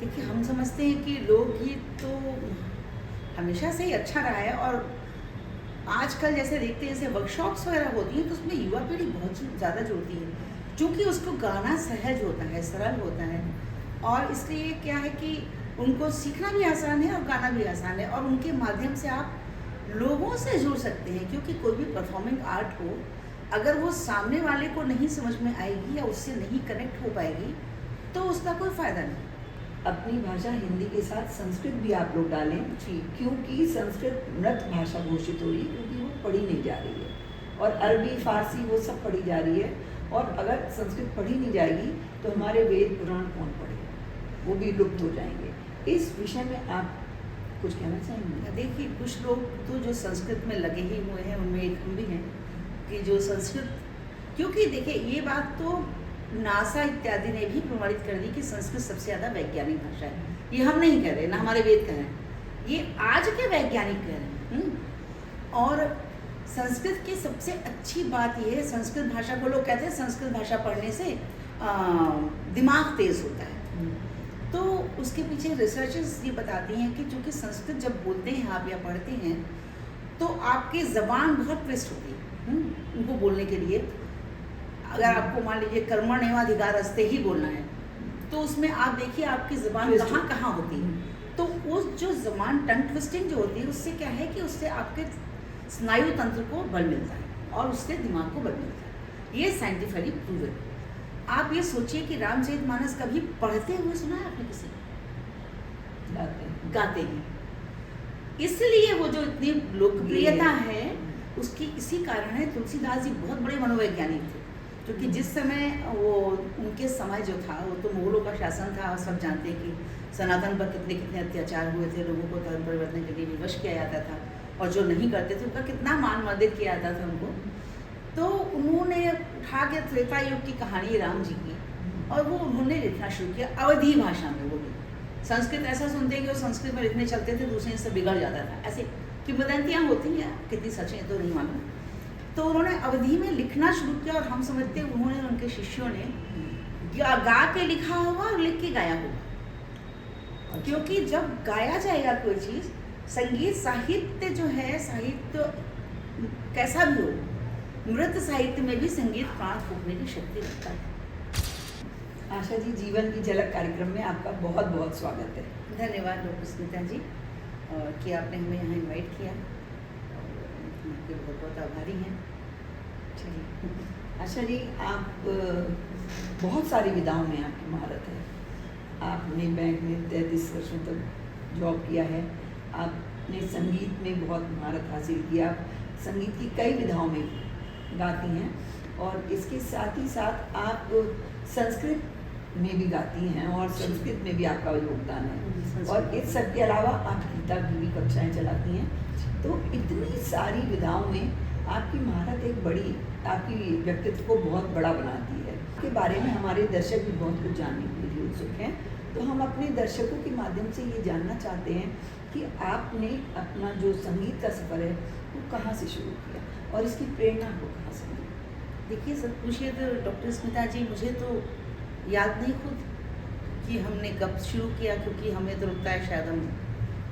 देखिए, हम समझते हैं कि लोकगीत तो हमेशा से ही अच्छा रहा है, और आजकल जैसे देखते हैं जैसे वर्कशॉप्स वगैरह होती हैं तो उसमें युवा पीढ़ी बहुत ज़्यादा जुड़ती है, क्योंकि उसको गाना सहज होता है, सरल होता है, और इसलिए क्या है कि उनको सीखना भी आसान है और गाना भी आसान है, और उनके माध्यम से आप लोगों से जुड़ सकते हैं। क्योंकि कोई भी परफॉर्मिंग आर्ट हो, अगर वो सामने वाले को नहीं समझ में आएगी या उससे नहीं कनेक्ट हो पाएगी तो उसका कोई फ़ायदा नहीं। अपनी भाषा हिंदी के साथ संस्कृत भी आप लोग डालें जी। क्योंकि संस्कृत मृत भाषा घोषित हो रही है, क्योंकि वो पढ़ी नहीं जा रही है, और अरबी फारसी वो सब पढ़ी जा रही है, और अगर संस्कृत पढ़ी नहीं जाएगी तो हमारे वेद पुराण कौन पढ़ेगा, वो भी लुप्त हो जाएंगे। इस विषय में आप कुछ कहना चाहेंगे? देखिए, कुछ लोग तो जो संस्कृत में लगे ही हुए हैं, उनमें एक हम भी हैं कि जो संस्कृत, क्योंकि देखिए ये बात तो नासा इत्यादि ने भी प्रमाणित कर दी कि संस्कृत सबसे ज़्यादा वैज्ञानिक भाषा है। ये हम नहीं कह रहे, ना हमारे वेद कह रहे हैं, ये आज के वैज्ञानिक कह रहे हैं। और संस्कृत की सबसे अच्छी बात ये है, संस्कृत भाषा को लोग कहते हैं संस्कृत भाषा पढ़ने से दिमाग तेज होता है। तो उसके पीछे रिसर्चेस ये बताती हैं कि चूँकि संस्कृत जब बोलते हैं आप या पढ़ते हैं तो आपकी ज़बान बहुत ट्विस्ट होती है उनको बोलने के लिए। अगर आपको मान लीजिए कर्मण्येवाधिकारस्ते ही बोलना है तो उसमें आप देखिए आपकी ज़बान कहाँ कहाँ होती है। तो उस जो ज़बान टंग ट्विस्टिंग जो होती है उससे क्या है कि उससे आपके स्नायु तंत्र को बल मिलता है और उससे दिमाग को बल मिलता है। ये साइंटिफिकली प्रूवन है। आप ये सोचिए कि रामचरितमानस कभी पढ़ते हुए सुना है आपने किसी को? गाते हैं। इसलिए वो जो इतनी लोकप्रियता है उसकी इसी कारण है। तुलसीदास जी बहुत बड़े मनोवैज्ञानिक थे, क्योंकि जिस समय वो उनके समय जो था वो तो मुगलों का शासन था, और सब जानते हैं कि सनातन पर कितने कितने अत्याचार हुए थे, लोगों को धर्म परिवर्तन के लिए विवश किया जाता था, और जो नहीं करते थे उनका कितना मान मर्दित किया जाता था उनको। तो उन्होंने उठा के त्रेता युग की कहानी राम जी की, और वो उन्होंने लिखना शुरू किया अवधी भाषा में। वो भी संस्कृत ऐसा सुनते हैं कि वो संस्कृत में लिखने चलते थे, दूसरे से बिगड़ जाता था, ऐसे किंवदंतियाँ होती हैं, कितनी सच है तो नहीं मालूम। तो उन्होंने अवधी में लिखना शुरू किया, और हम समझते हैं उन्होंने उनके शिष्यों ने गा के लिखा होगा और लिख के गाया होगा। क्योंकि जब गाया जाएगा कोई चीज़, संगीत साहित्य जो है, साहित्य कैसा भी हो, मृत साहित्य में भी संगीत प्राण फूंकने की शक्ति रखता है। आशा जी, जीवन की झलक कार्यक्रम में आपका बहुत बहुत स्वागत है। धन्यवाद डॉक्टर स्मिता जी कि आपने हमें यहाँ इनवाइट किया, और आपके बहुत बहुत आभारी हैं। चलिए आशा जी, आप बहुत सारी विधाओं में आपकी महारत है। आपने बैंक में 33 वर्षों तक जॉब किया है, आपने संगीत में बहुत महारत हासिल किया, संगीत की कई विधाओं में गाती हैं, और इसके साथ ही साथ आप संस्कृत में भी गाती हैं, और संस्कृत में भी आपका योगदान है, और इस सब के अलावा आप गीता की भी कक्षाएँ चलाती हैं। तो इतनी सारी विधाओं में आपकी महारत एक बड़ी, आपकी व्यक्तित्व को बहुत बड़ा बनाती है। के बारे में हमारे दर्शक भी बहुत कुछ जानने के लिए उत्सुक हैं, तो हम अपने दर्शकों के माध्यम से ये जानना चाहते हैं कि आपने अपना जो संगीत का सफ़र है वो कहाँ से शुरू किया, और इसकी प्रेरणा को कहाँ से मिली? देखिए, सब पूछिए तो डॉक्टर स्मिता जी, मुझे तो याद नहीं खुद कि हमने कब शुरू किया, क्योंकि हमें तो लगता है शायद हम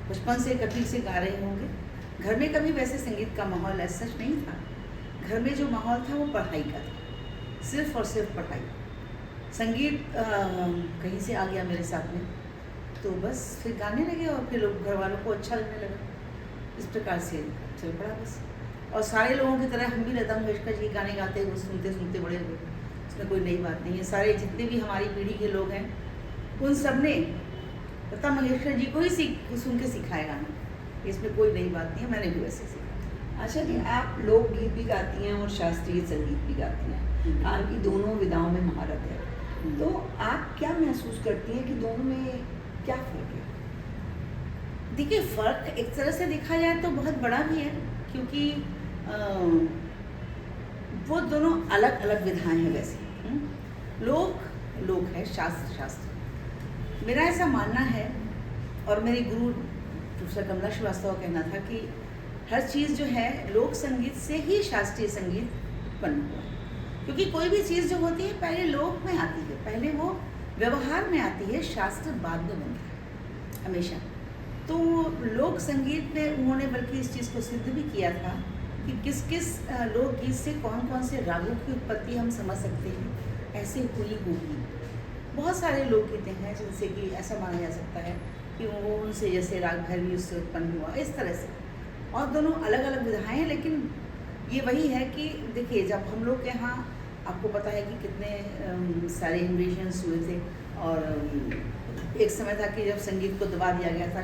बचपन से कभी से गा रहे होंगे। घर में कभी वैसे संगीत का माहौल ऐसा सच नहीं था। घर में जो माहौल था वो पढ़ाई का था, सिर्फ और सिर्फ पढ़ाई। संगीत कहीं से आ गया मेरे साथ में, तो बस फिर गाने लगे, और फिर लोग घर वालों को अच्छा लगने लगा। इस प्रकार से चल पड़ा बस। और सारे लोगों की तरह हम भी लता मंगेशकर जी गाने गाते हुए सुनते सुनते बड़े हुए, इसमें कोई नई बात नहीं है। सारे जितने भी हमारी पीढ़ी के लोग हैं उन सब ने लता मंगेशकर जी को ही सुन के सीखा है गाना, इसमें कोई नई बात नहीं है, मैंने भी वैसे सीखा। अच्छा जी, आप लोकगीत भी गाती हैं और शास्त्रीय संगीत भी गाती हैं, आपकी दोनों विधाओं में महारत है, तो आप क्या महसूस करती हैं कि दोनों में क्या फ़र्क है? देखिए, फ़र्क एक तरह से देखा जाए तो बहुत बड़ा भी है, क्योंकि वो दोनों अलग अलग विधाएं हैं वैसे। लोक है, शास्त्र। मेरा ऐसा मानना है, और मेरी गुरु प्रोफेसर कमला श्रीवास्तव का कहना था कि हर चीज़ जो है लोक संगीत से ही शास्त्रीय संगीत उत्पन्न हुआ है। क्योंकि कोई भी चीज़ जो होती है पहले लोक में आती है, पहले वो व्यवहार में आती है, शास्त्र बाद में बनता है हमेशा। तो लोक संगीत में उन्होंने बल्कि इस चीज़ को सिद्ध भी किया था कि किस किस लोकगीत से कौन कौन से रागों की उत्पत्ति हम समझ सकते हैं, ऐसे हुई होगी। बहुत सारे लोकगीत हैं जिनसे कि ऐसा माना जा सकता है कि वो उनसे जैसे राग भैरवी उससे उत्पन्न हुआ, इस तरह से। और दोनों अलग अलग विधाएँ हैं, लेकिन ये वही है कि देखिए जब हम लोग के यहाँ आपको पता है कि कितने सारे इन्वेशंस हुए थे, और एक समय था कि जब संगीत को दबा दिया गया था,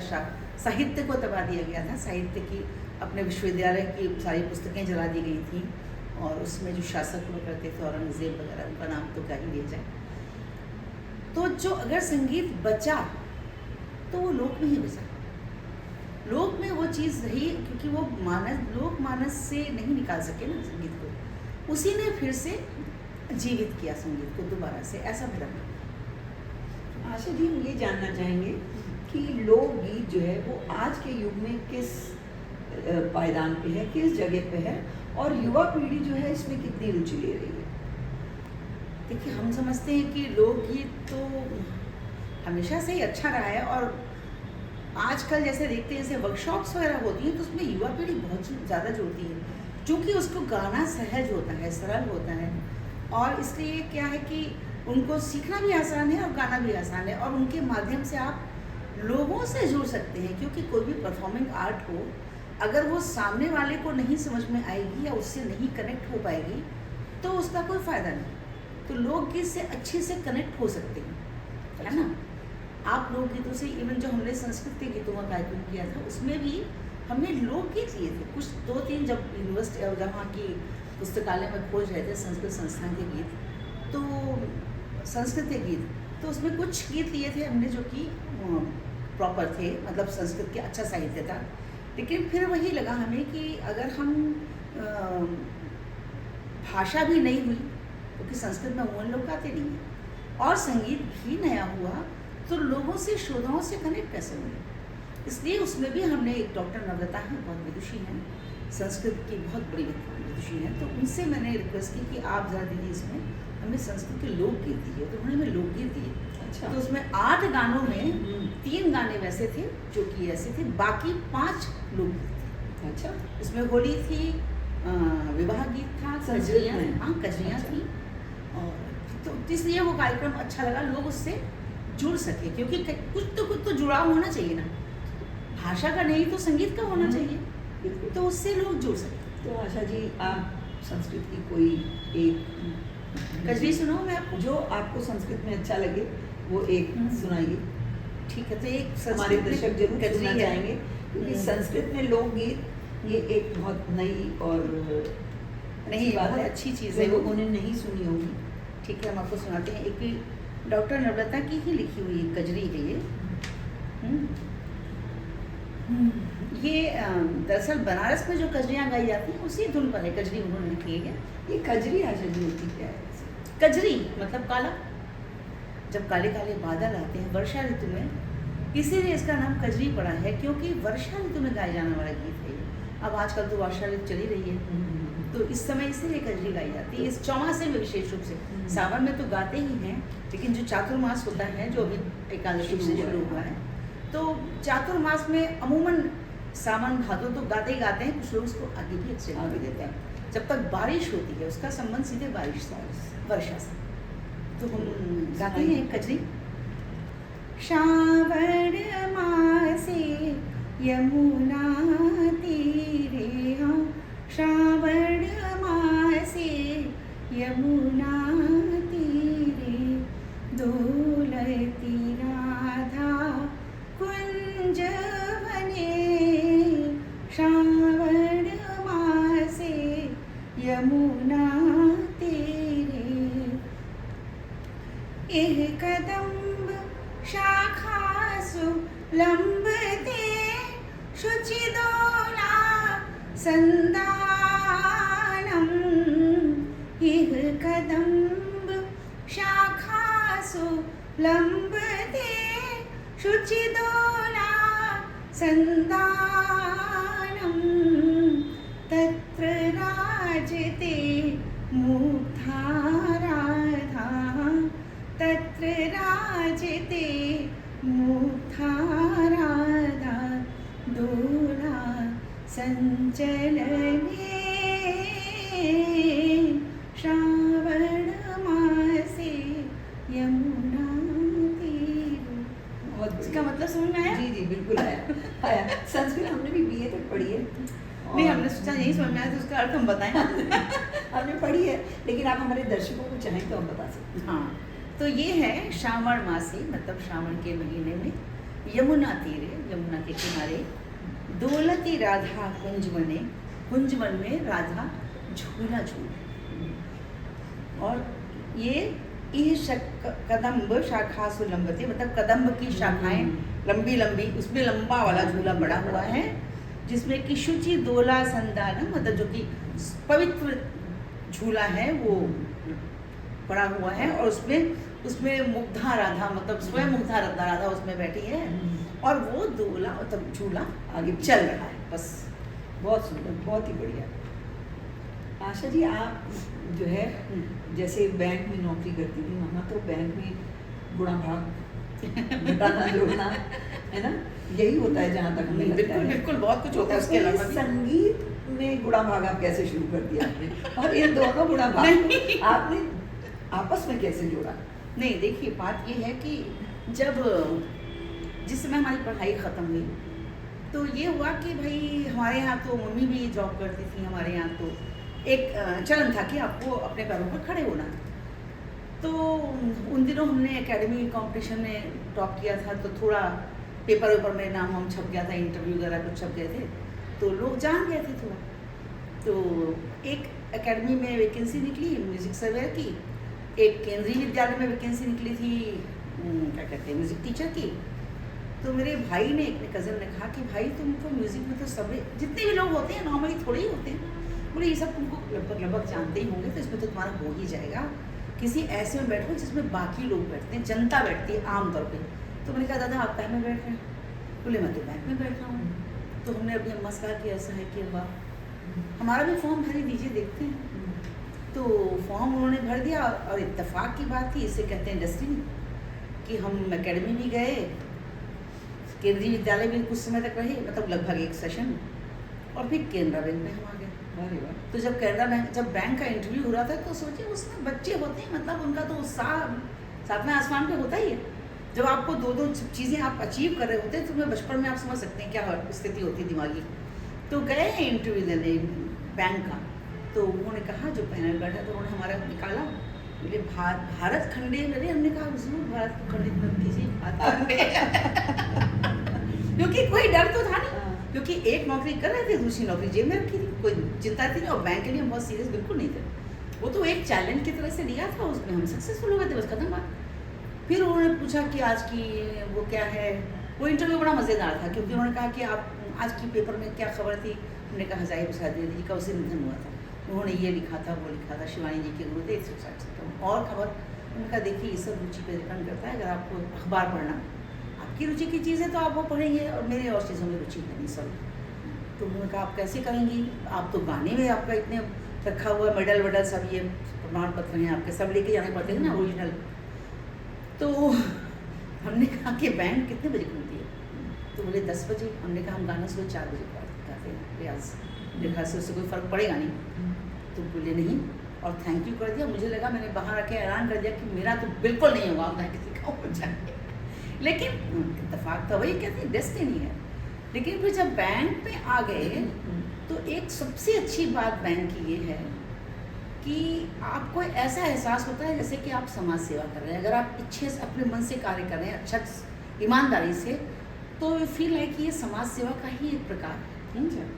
साहित्य को दबा दिया गया था, साहित्य की अपने विश्वविद्यालय की सारी पुस्तकें जला दी गई थी, और उसमें जो शासक हुआ करते थे औरंगजेब वगैरह, उनका नाम तो क्या ही लिया जाए। तो जो अगर संगीत बचा तो वो लोक में ही बचा, लोक में वो चीज़ रही, क्योंकि वो लोक मानस से नहीं निकाल सके ना संगीत को, उसी ने फिर से जीवित किया संगीत को दोबारा से, ऐसा मेरा मानना। आशा जी, हम ये जानना चाहेंगे कि लोकगीत जो है वो आज के युग में किस पायदान पे है, किस जगह पे है, और युवा पीढ़ी जो है इसमें कितनी रुचि ले रही है? देखिए हम समझते हैं कि लोकगीत तो हमेशा से ही अच्छा रहा है, और आजकल जैसे देखते हैं जैसे वर्कशॉप्स वगैरह होती हैं तो उसमें युवा पीढ़ी बहुत ज़्यादा जुड़ती है, क्योंकि उसको गाना सहज होता है, सरल होता है, और इसलिए क्या है कि उनको सीखना भी आसान है और गाना भी आसान है, और उनके माध्यम से आप लोगों से जुड़ सकते हैं। क्योंकि कोई भी परफॉर्मिंग आर्ट हो, अगर वो सामने वाले को नहीं समझ में आएगी या उससे नहीं कनेक्ट हो पाएगी तो उसका कोई फ़ायदा नहीं। तो लोकगीत से अच्छे से कनेक्ट हो सकते हैं, है ना। आप लोकगीतों से, इवन जो हमने संस्कृत के गीतों का कार्यक्रम किया था उसमें भी हमने लोकगीत लिए थे कुछ 2-3, जब यूनिवर्सिटी जहाँ की पुस्तकालय में खोज रहे थे संस्कृत संस्थान के गीत, तो संस्कृत के गीत, तो उसमें कुछ गीत लिए थे हमने जो कि प्रॉपर थे, मतलब संस्कृत के अच्छा साहित्य था। लेकिन फिर वही लगा हमें कि अगर हम भाषा भी नहीं हुई, क्योंकि संस्कृत में उन लोग गाते नहीं हैं, और संगीत भी नया हुआ, तो लोगों से, श्रोताओं से कनेक्ट कैसे होंगे। इसलिए उसमें भी हमने एक डॉक्टर नम्रता हैं, बहुत विदुषी हैं, संस्कृत की बहुत बड़ी विदुषी हैं, तो उनसे मैंने रिक्वेस्ट की कि आप जरा दीजिए इसमें हमें संस्कृत के लोकगीत दिए, तो उन्होंने हमें लोकगीत दिए। अच्छा। तो उसमें 8 गानों में 3 गाने वैसे थे जो कि ऐसे थे, बाकी 5 लोकगीत थे। अच्छा। उसमें होली थी, विवाह गीत था, कजरियाँ, हाँ कजरियाँ अच्छा। थी, और तो इसलिए वो कार्यक्रम अच्छा लगा, लोग उससे जुड़ सके, क्योंकि कुछ तो जुड़ाव होना चाहिए ना, भाषा का नहीं तो संगीत का होना चाहिए, तो उससे लोग जुड़ सके। तो आशा जी, आप संस्कृत की कोई एक कजरी सुनाओ मैं आपको, जो आपको संस्कृत में अच्छा लगे वो एक सुनाइए। ठीक है। तो एक हमारे दर्शक जरूर सुनना चाहेंगे, क्योंकि हम्म। संस्कृत में लोकगीत ये एक बहुत नई और नहीं, बात बहुत है, अच्छी चीज़ जो है। लोगों ने नहीं सुनी होगी। ठीक है, हम आपको सुनाते हैं। एक डॉक्टर नम्रता की ही लिखी हुई कजरी है ये। ये दरअसल बनारस में जो कजरियाँ गाई जाती हैं उसी धुन पर है कजरी, उन्होंने लिखी है। ये कजरी आशा जी होती क्या है? कजरी मतलब काला, जब काले काले बादल आते हैं वर्षा ऋतु में, इसीलिए इसका नाम कजरी पड़ा है, क्योंकि वर्षा ऋतु में गाया जाने वाला गीत है। अब आजकल तो वर्षा ऋतु चली रही है, तो इस समय इसीलिए कजरी गाई जाती है, इस चौमासे में विशेष रूप से। सावन में तो गाते ही हैं, लेकिन जो चातुर्मास होता है, जो अभी एकादशी से शुरू हुआ है, तो चातुर्मास में अमूमन सावन भादो तो गाते ही गाते हैं, कुछ लोग उसको आगे भी अच्छे आगे देते हैं। जब तक बारिश होती है, उसका संबंध सीधे बारिश से, वर्षा से। तो हम गाते हैं कजरी। श्रावण मासे यमुना तीरे, हाँ श्रावण मासे यमुना तीरे, डोलती राधा कुंज बने, श्रावण मासे यमुना तीरे, एह कदम्ब शाखासु लंबते, शुचिदोला संदानम, इह कदम्ब शाखासु लंबते, शुचिदोला संदानम, तत्र राजते मुग्धा राधा, तत्र साजते मुग्धा राधा दोला संचलने श्रावण मासे यमुना तीरे। बहुत इसका मतलब समझ में आया? जी जी बिल्कुल आया आया। संस्कृत हमने भी बीए तक पढ़ी है। नहीं, हमने सोचा यही समझ में आया तो उसका अर्थ हम बताएं। हमने पढ़ी है, लेकिन आप हमारे दर्शकों को चाहें तो हम बता सकते हैं। हाँ, तो ये है श्रावण मासी, मतलब श्रावण के महीने में यमुना तीरे, यमुना के किनारे दौलती राधा कुंजवने, कुंजवन में राधा झूला झूले। और ये कदम्ब शाखा सुलंबते, मतलब कदम्ब की शाखाएं लंबी लंबी, उसमें लंबा वाला झूला बड़ा हुआ है जिसमें कि शुचि दोला संदान, मतलब जो कि पवित्र झूला है वो पड़ा हुआ है, और उसमें मुग्धा राधा, मतलब स्वयं मुग्धा राधा उसमें बैठी है, और वो दोला मतलब झूला आगे चल रहा है। बस बहुत सुंदर, बहुत ही बढ़िया। आशा जी, आप जो है जैसे बैंक में नौकरी करती थी, मामा, तो बैंक में गुणा भाग घटाना जोड़ना, है ना, यही होता है जहाँ तक हमें लगता है। बिल्कुल बहुत कुछ होता है। उसके अलावा भी संगीत में गुणा भाग आप कैसे शुरू कर दिया आपने, और इन दोनों गुणा भाग आपने आपस में कैसे जोड़ा? नहीं, देखिए बात ये है कि जब जिस समय हमारी पढ़ाई ख़त्म हुई तो ये हुआ कि भाई हमारे यहाँ तो मम्मी भी जॉब करती थी, हमारे यहाँ तो एक चलन था कि आपको अपने पैरों पर खड़े होना। तो उन दिनों हमने एकेडमी कंपटीशन में टॉप किया था, तो थोड़ा पेपर वेपर में नाम हम छप गया था, इंटरव्यू वगैरह कुछ छप गए थे, तो लोग जान गए थे थोड़ा। तो एक एकेडमी में वैकेंसी निकली म्यूज़िक सर्वेयर की, एक केंद्रीय विद्यालय में वैकेंसी निकली थी क्या कहते हैं म्यूज़िक टीचर की। तो मेरे भाई ने, एक कज़न ने कहा कि भाई तुमको म्यूज़िक में तो सब जितने भी लोग होते हैं नॉर्मली थोड़े ही होते हैं, बोले ये सब तुमको लगभग जानते ही होंगे, तो इसमें तो तुम्हारा हो ही जाएगा। किसी ऐसे में बैठो जिसमें बाकी लोग बैठते हैं, जनता बैठती है आमतौर पर। तो मैंने कहा दादा आप बैंक में बैठ रहे हैं? बोले मैं तो बैंक में बैठ रहा हूँ। तो हमने अपनी अम्मा से कहा कि ऐसा है कि अम्मा हमारा भी फॉर्म भर दीजिए, देखते हैं। तो फॉर्म उन्होंने भर दिया, और इत्तेफाक की बात थी, इसे कहते हैं डेस्टिनी, कि हम एकेडमी भी गए, केंद्रीय विद्यालय में कुछ समय तक रहे, मतलब लगभग एक सेशन, और फिर केनरा बैंक में हम आ गए। अरे वाह। तो जब बैंक का इंटरव्यू हो रहा था तो सोचिए उसमें बच्चे होते हैं, मतलब उनका तो उत्साह सातवें आसमान पे होता ही है। जब आपको दो चीज़ें आप अचीव कर रहे होते हैं, तो मैं बचपन में आप समझ सकते हैं क्या स्थिति होती है दिमागी। तो गए हैं इंटरव्यू देने बैंक का, तो उन्होंने कहा, जो पैनल बैठा तो उन्होंने हमारा निकाला, बोले भारत खंडे मेरे, हमने कहा जरूर भारत को खंडित मत कीजिए क्योंकि कोई डर तो था नहीं, क्योंकि एक नौकरी कर रहे थे, दूसरी नौकरी जेब में रखी थी, कोई चिंता थी नहीं, और बैंक के लिए हम बहुत सीरियस बिल्कुल नहीं थे। वो तो एक चैलेंज की तरह से लिया था, उसमें हम सक्सेसफुल हो गए थे, बस खत्म बात। फिर उन्होंने पूछा कि आज की वो क्या है, वो इंटरव्यू बड़ा मज़ेदार था, क्योंकि उन्होंने कहा कि आप आज की पेपर में क्या खबर थी। हमने कहा ज़ाहिर हुसैन जी का उसी निधन हुआ था, उन्होंने ये लिखा था, वो लिखा था, शिवानी जी के गुरुदेव और खबर। उनका देखिए ये सब रुचि पर डिपेंड करता है, अगर आपको अखबार पढ़ना आपकी रुचि की चीज़ है तो आप वो पढ़ेंगे, और मेरे और चीज़ों में रुचि है नहीं सब। तो उन्होंने कहा आप कैसे करेंगी, आप तो गाने में आपका इतने रखा हुआ मेडल वेडल सब, ये प्रमाण पत्र हैं आपके, सब लेके जाने पड़ते हैं ना ओरिजिनल। तो हमने कहा कि बैंड कितने बजे खुलती है? तो बोले 10 बजे। हमने कहा हम गाना सुबह 4 बजे गाते हैं रियाज, देखा से उससे कोई फ़र्क पड़ेगा नहीं। तो बोले नहीं, और थैंक यू कर दिया। मुझे लगा मैंने बाहर आके ऐलान कर दिया कि मेरा तो बिल्कुल नहीं होगा, मैं किसी का हो जाए। लेकिन इत्तेफाक था, वही कहते हैं डेस्टिनी है। लेकिन फिर जब बैंक में आ गए तो एक सबसे अच्छी बात बैंक की ये है कि आपको ऐसा एहसास होता है जैसे कि आप समाज सेवा कर रहे हैं। अगर आप इच्छे से अपने मन से कार्य कर रहे हैं, अच्छा ईमानदारी से, तो फील है कि ये समाज सेवा का ही एक प्रकार है।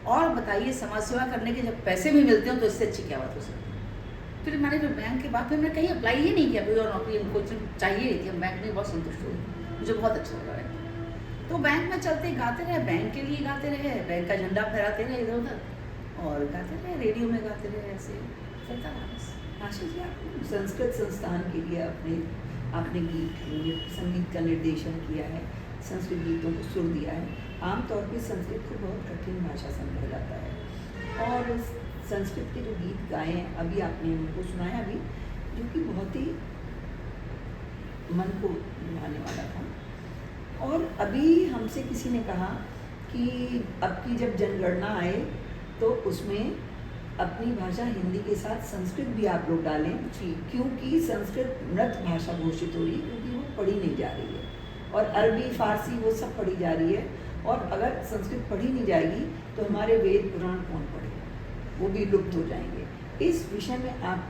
और बताइए, समाज सेवा करने के जब पैसे भी मिलते हो तो इससे अच्छी क्या बात हो सकती है। फिर मैंने फिर बैंक के बाद फिर मैं कहीं अप्लाई ही नहीं किया, कोई और नौकरी हमको चाहिए ही थी। हम बैंक में बहुत संतुष्ट हुए, मुझे बहुत अच्छा लगा है। तो बैंक में चलते गाते रहे, बैंक के लिए गाते रहे, बैंक का झंडा फहराते रहे इधर उधर, और गाते रहे, रेडियो में गाते रहे, ऐसे चलता रहा बस। आशा जी, आप संस्कृत संस्थान के लिए आपने गीत संगीत का निर्देशन किया है, संस्कृत गीतों को सुर दिया है। आमतौर पर संस्कृत को बहुत कठिन भाषा समझा जाता है, और संस्कृत के जो गीत गाए हैं अभी आपने उनको सुनाया अभी, जो कि बहुत ही मन को लुभाने वाला था। और अभी हमसे किसी ने कहा कि अब की जब जनगणना आए तो उसमें अपनी भाषा हिंदी के साथ संस्कृत भी आप लोग डालें, क्योंकि संस्कृत मृत भाषा घोषित हो रही है, क्योंकि वो पढ़ी नहीं जा रही है, और अरबी फारसी वो सब पढ़ी जा रही है। और अगर संस्कृत पढ़ी नहीं जाएगी तो हमारे वेद पुराण कौन पढ़ेगा, वो भी लुप्त हो जाएंगे। इस विषय में आप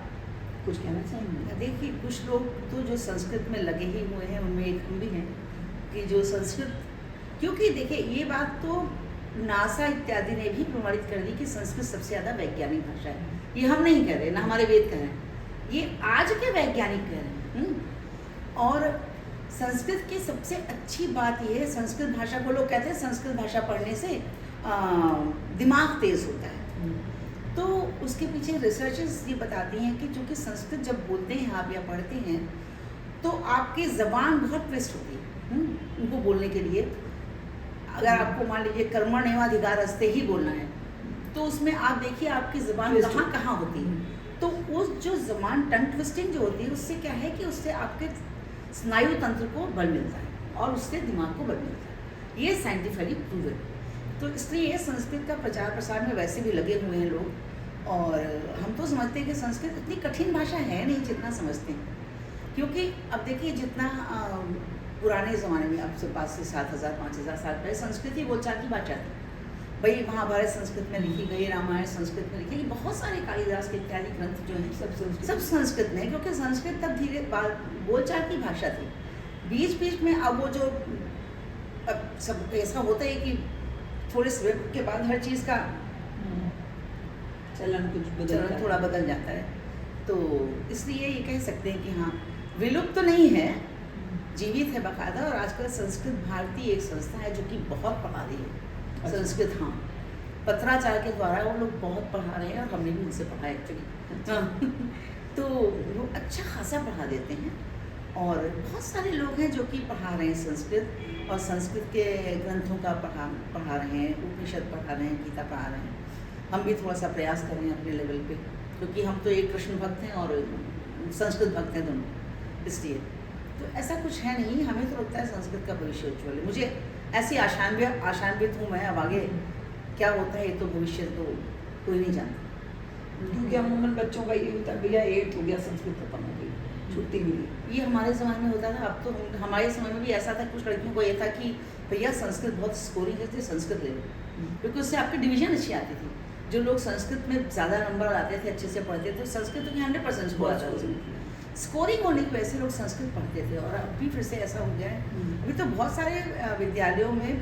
कुछ कहना चाहेंगे? देखिए, कुछ लोग तो जो संस्कृत में लगे ही हुए हैं, उनमें एक हम भी हैं कि जो संस्कृत, क्योंकि देखिए ये बात तो नासा इत्यादि ने भी प्रमाणित कर दी कि संस्कृत सबसे ज़्यादा वैज्ञानिक भाषा है। ये हम नहीं कह रहे, ना हमारे वेद कह रहे हैं, ये आज के वैज्ञानिक कह रहे हैं। और संस्कृत की सबसे अच्छी बात ये है, संस्कृत भाषा को लोग कहते हैं संस्कृत भाषा पढ़ने से दिमाग तेज होता है। तो उसके पीछे रिसर्चेस ये बताती हैं कि चूँकि संस्कृत जब बोलते हैं आप या पढ़ते हैं तो आपकी ज़बान बहुत ट्विस्ट होती है उनको बोलने के लिए। अगर आपको मान लीजिए कर्मण्येवाधिकारस्ते ही बोलना है तो उसमें आप देखिए आपकी ज़बान कहाँ कहाँ होती है। तो उस जो ज़बान टंग ट्विस्टिंग जो होती है उससे क्या है कि उससे आपके स्नायु तंत्र को बल मिलता है और उससे दिमाग को बल मिलता है। ये साइंटिफिकली प्रूवन। तो इसलिए संस्कृत का प्रचार प्रसार में वैसे भी लगे हुए हैं लोग। और हम तो समझते हैं कि संस्कृत इतनी कठिन भाषा है नहीं जितना समझते हैं, क्योंकि अब देखिए जितना पुराने ज़माने में, अब से 5 से 7,000 5,000 साल पहले संस्कृत ही बोलचाल की भाषा थी। भाई महाभारत संस्कृत में लिखी गई, रामायण संस्कृत में लिखी गई, बहुत सारे कालिदास के इत्यादि ग्रंथ जो हैं सब संस्कृत में, क्योंकि संस्कृत तब धीरे बोलचाल की भाषा थी। बीच बीच में अब वो जो अब सब ऐसा होता है कि थोड़े समय के बाद हर चीज़ का चलन थोड़ा बदल जाता है। तो इसलिए ये कह सकते हैं कि हाँ, विलुप्त तो नहीं है, जीवित है बाकायदा। और आजकल संस्कृत भारती एक संस्था है जो कि बहुत पढ़ा रही है संस्कृत। हाँ, पत्राचार के द्वारा वो लोग बहुत पढ़ा रहे हैं और हमने भी उनसे पढ़ा एक्चुअली। तो वो अच्छा खासा पढ़ा देते हैं और बहुत सारे लोग हैं जो कि पढ़ा रहे हैं संस्कृत, और संस्कृत के ग्रंथों का पढ़ा रहे हैं, उपनिषद पढ़ा रहे हैं, गीता पढ़ा रहे हैं। हम भी थोड़ा सा प्रयास कर रहे हैं अपने लेवल पे, क्योंकि हम तो एक कृष्ण भक्त हैं और संस्कृत भक्त हैं दोनों, इसलिए। तो ऐसा कुछ है नहीं, हमें तो लगता है संस्कृत का भविष्य उज्ज्वल है। मुझे ऐसी आशान्वित हूँ मैं। अब आगे क्या होता है ये तो भविष्य तो कोई नहीं जानता, क्योंकि अमूमन बच्चों का ये होता है भैया 8th हो गया, संस्कृत खत्म हो गई, छुट्टी मिली। ये हमारे ज़माने में होता था। अब तो हमारे समय में भी ऐसा था, कुछ लड़कियों को ये था कि भैया संस्कृत बहुत स्कोरिंग है, संस्कृत ले लो, क्योंकि उससे आपकी डिवीजन अच्छी आती थी। जो लोग संस्कृत में ज़्यादा नंबर लाते थे, अच्छे से पढ़ते थे, संस्कृत की 100% स्कोर आता था। स्कोरिंग होने की वजह से लोग संस्कृत पढ़ते थे, और अभी फिर से ऐसा हो गया है। अभी तो बहुत सारे विद्यालयों में,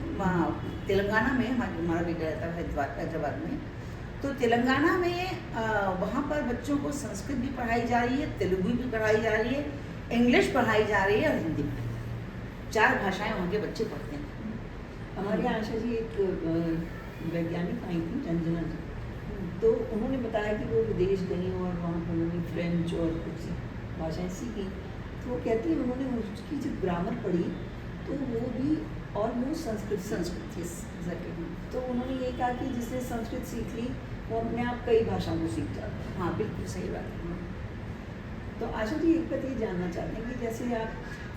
तेलंगाना में हमारा विद्यालय था हैदराबाद में, तो तेलंगाना में वहाँ पर बच्चों को संस्कृत भी पढ़ाई जा रही है, तेलुगु भी पढ़ाई जा रही है, इंग्लिश पढ़ाई जा रही है और हिंदी पढ़ाई जा रही है। 4 भाषाएं वहाँ के बच्चे पढ़ते हैं। हमारे यहाँ आशा जी एक वैज्ञानिक आई थी, रंजना जी, तो उन्होंने बताया कि वो विदेश गई और वहाँ पर उन्होंने फ्रेंच और कुछ भाषाएँ सीखी। तो वो कहती है उन्होंने उसकी जब ग्रामर पढ़ी तो वो भी ऑलमोस्ट संस्कृत थी। तो उन्होंने ये कहा कि जिसने संस्कृत सीख ली वो अपने आप कई भाषाओं को सीख जाता है। हाँ, बिल्कुल सही बात है। तो आशा जी एक बात ये जानना चाहते हैं कि जैसे आप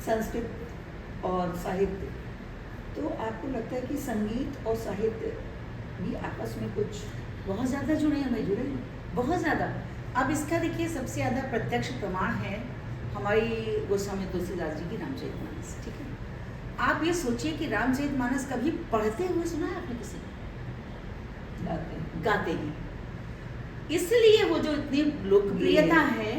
संस्कृत और साहित्य, तो आपको लगता है कि संगीत और साहित्य भी आपस में कुछ बहुत ज़्यादा जुड़े हैं, हमें जुड़े हैं बहुत ज़्यादा। अब इसका देखिए सबसे ज़्यादा प्रत्यक्ष प्रमाण है हमारी गोस्वामी तुलसीदास जी की रामचरितमानस। ठीक है, आप ये सोचिए कि रामचरितमानस कभी पढ़ते हुए सुना है आपने किसी? गाते हैं। इसलिए वो जो इतनी लोकप्रियता है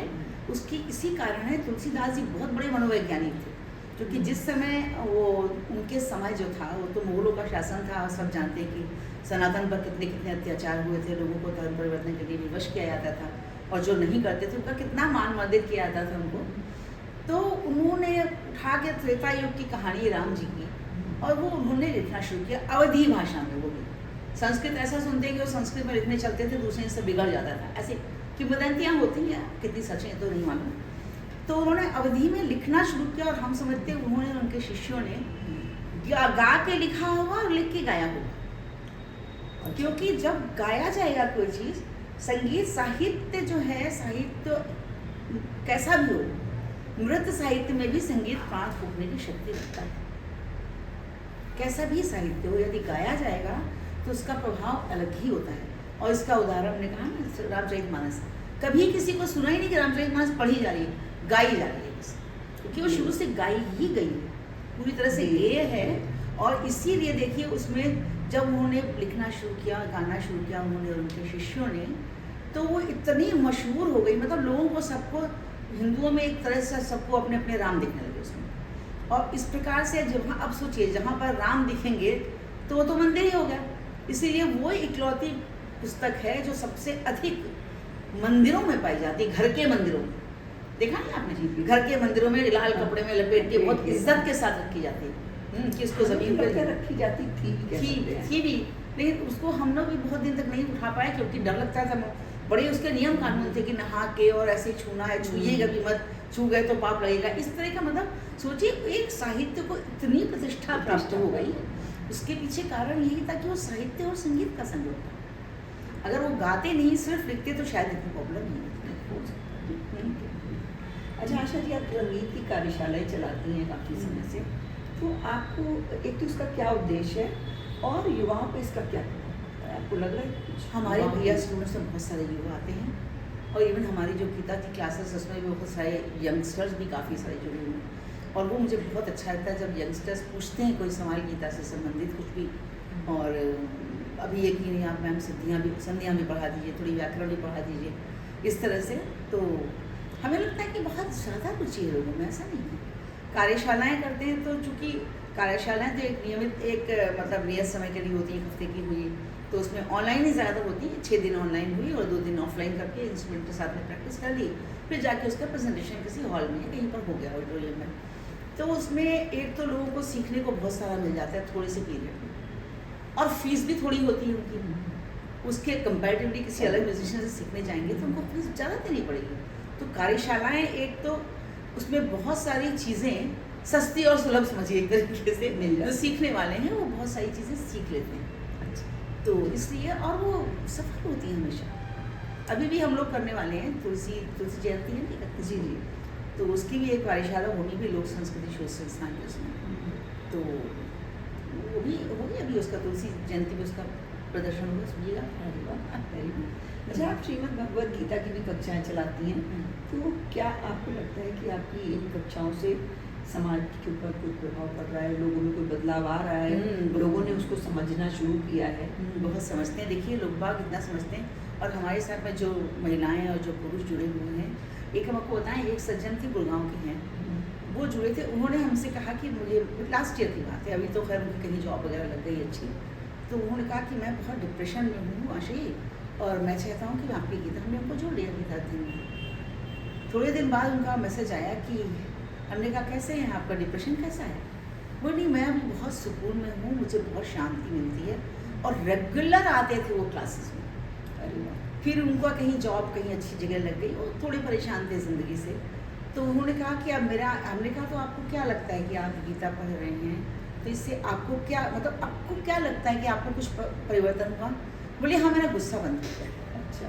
उसकी इसी कारण है। तुलसीदास जी बहुत बड़े मनोवैज्ञानिक थे, क्योंकि जिस समय वो उनके समय जो था वो तो मुगलों का शासन था। सब जानते हैं कि सनातन पर कितने कितने अत्याचार हुए थे, लोगों को धर्म परिवर्तन के लिए विवश किया जाता था, और जो नहीं करते थे उनका कितना मान मर्दित किया जाता था उनको। तो उन्होंने उठा के त्रेता युग की कहानी राम जी की, और वो उन्होंने लिखना शुरू किया अवधी भाषा में। वो भी संस्कृत ऐसा सुनते हैं कि वो संस्कृत में लिखने चलते थे, दूसरे से बिगड़ जाता था, ऐसे किंवदंतियाँ होती हैं, कितनी सच है तो नहीं मालूम। तो उन्होंने अवधी में लिखना शुरू किया, और हम समझते हैं उन्होंने उनके शिष्यों ने गा के लिखा होगा और लिख के गाया होगा। क्योंकि जब गाया जाएगा कोई चीज़, संगीत साहित्य जो है, साहित्य कैसा भी हो, नृत्य साहित्य में भी संगीत प्राण फूंकने की शक्ति रखता है। कैसा भी साहित्य हो, यदि गाया जाएगा तो उसका प्रभाव अलग ही होता है। और इसका उदाहरण हमने कहा ना, रामचरितमानस। कभी किसी को सुना ही नहीं कि रामचरितमानस पढ़ी जा रही है, गाई जा रही है बस, क्योंकि वो शुरू से गाई ही गई है, पूरी तरह से गेय है। और इसीलिए देखिए उसमें जब उन्होंने लिखना शुरू किया, गाना शुरू किया उन्होंने और उनके शिष्यों ने, तो वो इतनी मशहूर हो गई, मतलब लोगों को, सबको, हिंदुओं में एक तरह से सबको अपने अपने राम दिखने लगे उसमें। और इस प्रकार से जहाँ, अब सोचिए, जहाँ पर राम दिखेंगे तो वो तो मंदिर ही हो गया। इसीलिए वो इकलौती पुस्तक है जो सबसे अधिक मंदिरों में पाई जाती है, घर के मंदिरों में। देखा नहीं आपने जी, घर के मंदिरों में लाल कपड़े में लपेट के बहुत इज्जत के साथ रखी जाती है, कि इसको जमीन पर रखी जाती थी भी, लेकिन उसको हम लोग भी बहुत दिन तक नहीं उठा पाए, क्योंकि डर लगता था। बड़े उसके नियम कानून थे कि नहा के और ऐसे छूना है, छूइएगा भी मत, छू गए तो पाप लगेगा, इस तरह का। मतलब सोचिए एक साहित्य को इतनी प्रतिष्ठा प्राप्त हो गई, उसके पीछे कारण यही था कि वो साहित्य और संगीत का संयोग था। अगर वो गाते नहीं, सिर्फ लिखते, तो शायद इतनी प्रॉब्लम नहीं हो सकती। अच्छा आशा जी, आप संगीत की कार्यशालाएं चलाती हैं काफ़ी समय से, तो आपको एक तो इसका क्या उद्देश्य है और युवाओं पे इसका क्या प्रभाव पड़ता है? आपको लग रहा है कुछ? हमारे भैया स्टूडेंट्स में बहुत सारे युवा आते हैं, और इवन हमारी जो गीता की क्लासेस, उसमें भी बहुत सारे यंगस्टर्स भी काफ़ी सारे जुड़े हुए हैं। और वो मुझे बहुत अच्छा लगता है जब यंगस्टर्स पूछते हैं कोई सवाल गीता से संबंधित कुछ भी। और अभी एक ही नहीं, आप मैम संधियाँ भी पढ़ा दीजिए, थोड़ी व्याकरण भी पढ़ा दीजिए, इस तरह से। तो हमें लगता है कि बहुत ज़्यादा रुचि है लोगों में, ऐसा नहीं है। कार्यशालाएं करते हैं, तो चूँकि कार्यशालाएं तो एक नियमित, एक मतलब नियत समय के लिए होती है, 1 हफ्ते की हुई, तो उसमें ऑनलाइन ही ज़्यादा होती है। 6 दिन ऑनलाइन हुई और 2 दिन ऑफलाइन करके इंस्ट्रूमेंट के साथ में प्रैक्टिस कर ली, फिर जाके उसका प्रेजेंटेशन किसी हॉल में कहीं पर हो गया, ऑडिटोरियम में। तो उसमें एक तो लोगों को सीखने को बहुत सारा मिल जाता है थोड़े से पीरियड में, और फीस भी थोड़ी होती है उनकी। उसके कंपैरेटिवली किसी अलग म्यूजिशियन से सीखने जाएंगे तो उनको फीस ज़्यादा देनी पड़ेगी। तो कार्यशालाएं, एक तो उसमें बहुत सारी चीज़ें सस्ती और सुलभ, समझिए एक तरीके से, जो सीखने वाले हैं वो बहुत सारी चीज़ें सीख लेते हैं। अच्छा, तो इसलिए, और वो सफल होती है हमेशा। अभी भी हम लोग करने वाले हैं, तुलसी जयंती है नहीं करते जी, तो उसकी भी एक कार्यशाला होनी भी लोक संस्कृति शोध संस्थान के उसमें, तो वो भी होगी अभी, उसका तुलसी जयंती में उसका प्रदर्शन होगा, सुनिएगा। अच्छा, आप श्रीमद् भगवद गीता की भी कक्षाएं चलाती हैं, तो क्या आपको लगता है कि आपकी इन कक्षाओं से समाज के ऊपर कोई प्रभाव पड़ रहा है, लोगों में कोई बदलाव आ रहा है, लोगों ने उसको समझना शुरू किया है? बहुत समझते हैं, देखिए लोग बाग इतना समझते हैं। और हमारे साथ में जो महिलाएं और जो पुरुष जुड़े हुए हैं, एक हम आपको बताएं, एक सज्जन थी गुड़गांव के हैं, वो जुड़े थे। उन्होंने हमसे कहा कि मुझे, लास्ट ईयर की बात है, अभी तो खैर उनकी कहीं जॉब वगैरह लग गई अच्छी, तो उन्होंने कहा कि मैं बहुत डिप्रेशन में हूँ आशी, और मैं चाहता हूँ कि मैं आपकी गीता, हमने उनको जोड़ लिया गीता दिन में। थोड़े दिन बाद उनका मैसेज आया कि, हमने कहा कैसे हैं, आपका डिप्रेशन कैसा है? वो नहीं, मैं अभी बहुत सुकून में हूँ, मुझे बहुत शांति मिलती है। और रेगुलर आते थे वो क्लासेस में। फिर उनका कहीं जॉब कहीं अच्छी जगह लग गई, वो थोड़े परेशान थे ज़िंदगी से, तो उन्होंने कहा कि अब हमने कहा तो आपको क्या लगता है कि आप गीता पढ़ रहे हैं, तो इससे आपको क्या, मतलब आपको क्या लगता है कि आपको कुछ परिवर्तन हुआ? बोले हाँ, मेरा गुस्सा बंद हो गया। अच्छा,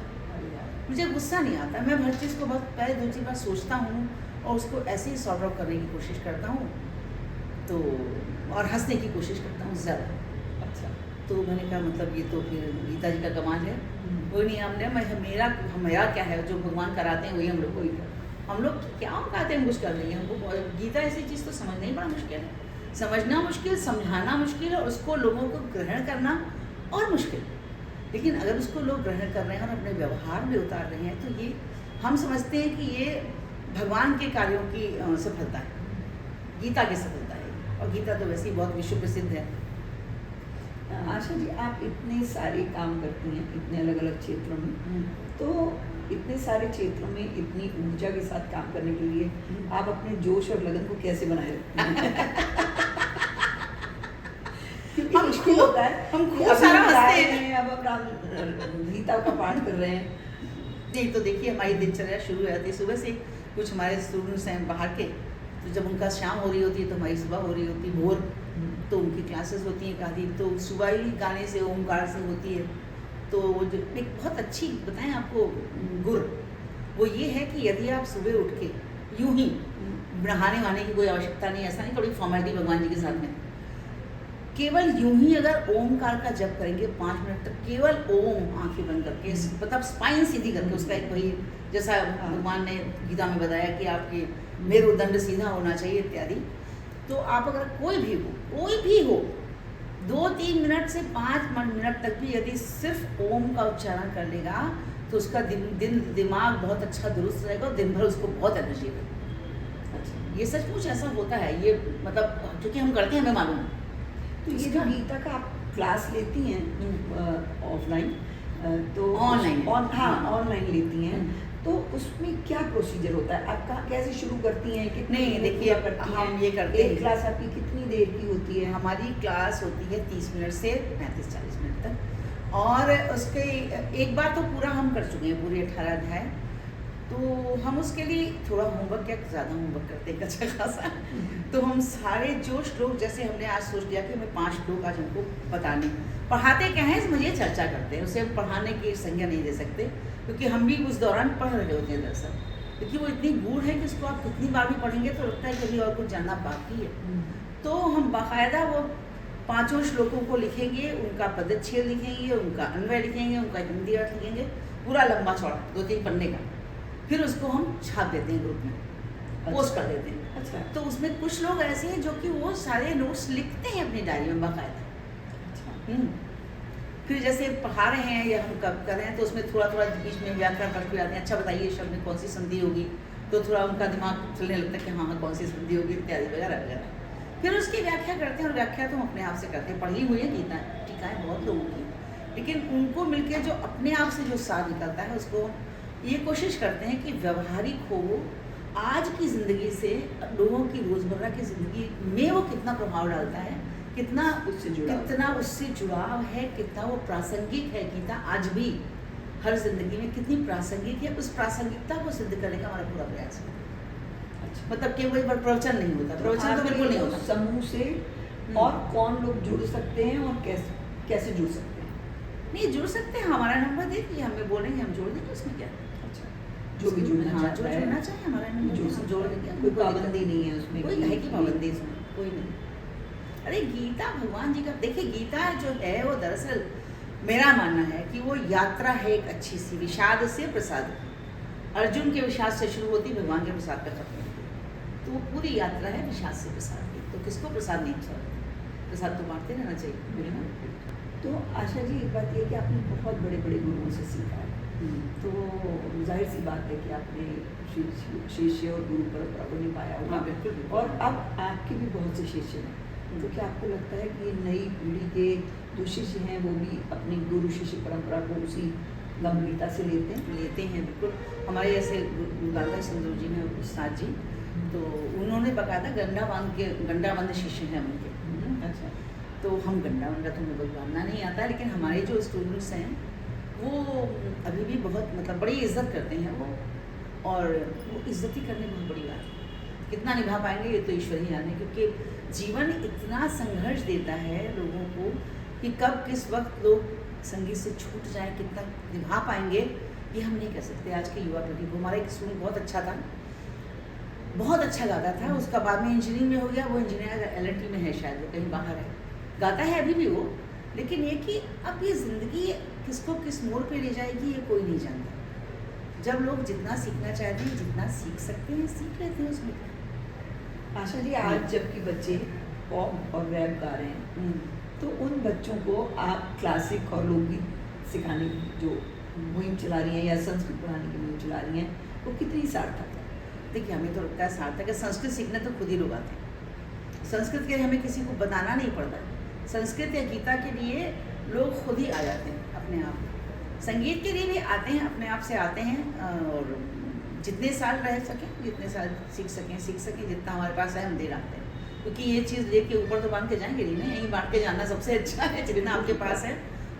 मुझे गुस्सा नहीं आता, मैं हर चीज़ को बहुत पहले 2-3 बार सोचता हूँ और उसको ऐसे ही सॉर्ट आउट करने की कोशिश करता हूँ, तो और हंसने की कोशिश करता हूँ ज़्यादा। अच्छा, तो मैंने कहा मतलब ये तो फिर गीता जी का कमाल है। वो नहीं, हमने मेरा क्या है, जो भगवान कराते हैं वही हम लोग को ही, हम लोग क्या कराते हैं, कुछ कर रही हैं। हमको गीता ऐसी चीज़ तो समझना ही बड़ा मुश्किल है, समझना मुश्किल, समझाना मुश्किल, और उसको लोगों को ग्रहण करना और मुश्किल। लेकिन अगर उसको लोग ग्रहण कर रहे हैं और अपने व्यवहार में उतार रहे हैं, तो ये हम समझते हैं कि ये भगवान के कार्यों की सफलता है, गीता की सफलता है। और गीता तो वैसे ही बहुत विश्व प्रसिद्ध है। आशा जी, आप इतने सारे काम करती हैं इतने अलग अलग क्षेत्रों में, तो इतने सारे क्षेत्रों में इतनी ऊर्जा के साथ काम करने के लिए आप अपने जोश और लगन को कैसे बनाए रखते हैं? क्योंकि मुश्किल होता है, हम खूब सारा हंसते हैं, अब हम गीता का पाठ कर रहे हैं। नहीं तो देखिए, हमारी दिनचर्या शुरू हो जाती है सुबह से। कुछ हमारे स्टूडेंट्स हैं बाहर के, तो जब उनका शाम हो रही होती है तो हमारी सुबह हो रही होती है, भोर, तो उनकी क्लासेस होती हैं आदि, तो सुबह ही गाने से, ओमकार से होती है। तो जो एक बहुत अच्छी बताएं आपको गुर, वो ये है कि यदि आप सुबह उठ के यूं ही नहाने वहाने की कोई आवश्यकता नहीं, ऐसा नहीं थोड़ी फॉर्मेलिटी भगवान जी के साथ में। केवल यूं ही अगर ओमकार का जप करेंगे 5 मिनट तक, केवल ओम आंखें बंद करके, मतलब स्पाइन सीधी करके, उसका एक वही जैसा भगवान ने गीता में बताया कि आपके मेरुदंड सीधा होना चाहिए इत्यादि। तो आप अगर कोई भी हो 2-3 मिनट से 5 मिनट तक भी यदि सिर्फ ओम का उच्चारण कर लेगा तो उसका दिमाग बहुत अच्छा दुरुस्त रहेगा और दिन भर उसको बहुत एनर्जी रहेगी। अच्छा, ये सचमुच ऐसा होता है, ये मतलब क्योंकि हम करते हैं, हमें मालूम है। तो ये जो गीता का आप क्लास लेती हैं ऑफलाइन, तो ऑनलाइन, हाँ ऑनलाइन लेती हैं, तो उसमें क्या प्रोसीजर होता है? आप कहाँ कैसे शुरू करती हैं, कितने नहीं, देखिए, करती हैं? हम ये करते हैं, एक क्लास आपकी कितनी देर की होती है? हमारी क्लास होती है 30 मिनट से 35-40 मिनट तक, और उसके एक बार तो पूरा हम कर चुके हैं, पूरे 18 अध्याय। तो हम उसके लिए थोड़ा होमवर्क, या ज़्यादा होमवर्क करते हैं अच्छा खासा। तो हम सारे जो श्लोक, जैसे हमने आज सोच लिया कि हमें 5 श्लोक आज हमको बताने, पढ़ाते क्या है समझिए, चर्चा करते हैं, उसे पढ़ाने की संज्ञा नहीं दे सकते, क्योंकि हम भी उस दौरान पढ़ रहे होते हैं दरअसल, क्योंकि वो इतनी गूढ़ है कि उसको आप कितनी बार भी पढ़ेंगे तो लगता है कभी और कुछ जानना बाकी है। तो हम बाकायदा वो 5 श्लोकों को लिखेंगे, उनका पदच्छेद लिखेंगे, उनका अन्वय लिखेंगे, उनका हिंदी अर्थ लिखेंगे, पूरा लंबा चौड़ा 2-3 पन्ने का। फिर उसको हम छाप देते हैं ग्रुप में, पोस्ट कर देते हैं। अच्छा, तो उसमें कुछ लोग ऐसे हैं जो कि वो सारे नोट्स लिखते हैं अपनी डायरी में बाकायदा। अच्छा, फिर जैसे पढ़ा रहे हैं या हम कब कर रहे हैं तो उसमें थोड़ा थोड़ा बीच में व्याकरण पढ़ के आते हैं, अच्छा बताइए शब्द में कौन सी संधि होगी, तो थोड़ा उनका दिमाग चलने लगता है कि हाँ कौन सी संधि होगी इत्यादि वगैरह वगैरह। फिर उसकी व्याख्या करते हैं, और व्याख्या तो हम अपने आप से करते हैं, पढ़ी हुई है गीता, टीकाएं बहुत लोगों की, लेकिन उनको मिलके जो अपने आप से जो सार निकलता है उसको ये कोशिश करते हैं कि व्यवहारिक हो, आज की ज़िंदगी से लोगों की रोज़मर्रा की ज़िंदगी में वो कितना प्रभाव डालता है, कितना उससे जुड़ाव है, कितना वो प्रासंगिक है। गीता आज भी हर जिंदगी में कितनी प्रासंगिक है, उस प्रासंगिकता को सिद्ध करने का हमारा पूरा प्रयास है। अच्छा, मतलब केवल एक बार प्रवचन नहीं होता, प्रवचन तो बिल्कुल नहीं होता। समूह से और कौन लोग जुड़ सकते हैं और कैसे कैसे जुड़ सकते हैं? नहीं, जुड़ सकते हैं, हमारा नंबर दे दिए, हमें बोलेंगे, हम जोड़ देंगे, उसमें क्या। अच्छा, जो भी जुड़ना हाँ, जो चाहता है, जुड़ना चाहे हमारा नंबर जुड़ हम सकता जोड़ है। देंगे, कोई पाबंदी नहीं है उसमें, कोई है की पाबंदी इसमें कोई नहीं। अरे गीता भगवान जी का, देखिए गीता जो है वो दरअसल मेरा मानना है कि वो यात्रा है एक अच्छी सी, विषाद से प्रसाद की। अर्जुन के विषाद से शुरू होती, भगवान के प्रसाद पे खत्म होती, तो वो पूरी यात्रा है विषाद से प्रसाद की। तो किसको प्रसाद नहीं अच्छा लगता, प्रसाद तो बांटते रहना चाहिए मेरे मन। तो आशा जी, एक बात ये कि आपने बहुत बड़े बड़े गुरुओं से सीखा है, तो जाहिर सी बात है कि आपने शिष्य और गुरु परंपरा को निभाया होगा। हाँ, बिल्कुल, बिल्कुल। और अब आपके भी बहुत से शिष्य हैं, तो क्या आपको लगता है कि ये नई पीढ़ी के जो शिष्य हैं वो भी अपनी गुरु शिष्य परंपरा को उसी गंभीरता से लेते हैं? बिल्कुल। हमारे जैसे दादा सिंदूर जी हैं उस्ताद जी, तो उन्होंने बकायदा गंडाबंद शिष्य हैं उनके। अच्छा, तो हम गंडाबंद तो हमें कोई बांधना नहीं आता, लेकिन हमारे जो स्टूडेंट्स हैं वो अभी भी बहुत मतलब बड़ी इज्जत करते हैं वो, और वो इज्जत ही करनी बहुत बड़ी बात है। कितना निभा पाएंगे ये तो ईश्वर ही जाने, क्योंकि जीवन इतना संघर्ष देता है लोगों को कि कब किस वक्त लोग संगीत से छूट जाए, कितना निभा पाएंगे ये हम नहीं कह सकते। आज के युवा पीढ़ी को, हमारा एक स्टूडेंट बहुत अच्छा था, बहुत अच्छा गाता था, उसका बाद में इंजीनियरिंग में हो गया, वो इंजीनियर LNT में है शायद, वो कहीं बाहर है, गाता है अभी भी वो, लेकिन ये कि अब ये ज़िंदगी किसको किस मोड़ पे ले जाएगी ये कोई नहीं जानता। जब लोग जितना सीखना चाहते हैं, जितना सीख सकते हैं, सीख लेते हैं उसमें। आशा जी, आज जबकि बच्चे पॉप और रैप गा रहे हैं, तो उन बच्चों को आप क्लासिक और लोकगीत सिखाने की जो मुहिम चला रही हैं या संस्कृत पढ़ाने की मुहिम चला रही हैं, वो कितनी सार्थक है? देखिए, हमें तो लगता है सार्थक है। संस्कृत सीखने तो खुद ही लोग आते हैं, संस्कृत के लिए हमें किसी को बताना नहीं पड़ता। संस्कृत या गीता के लिए लोग खुद ही आ जाते हैं अपने आप। संगीत के लिए भी आते हैं, अपने आप से आते हैं, और जितने साल रह सकें, जितने साल सीख सकें, जितना हमारे पास है हम दे रखते हैं, क्योंकि ये चीज़ लेके ऊपर तो बांध के जाएंगे नहीं ना, यहीं बांट के जाना सबसे अच्छा है। जितना आपके पास है,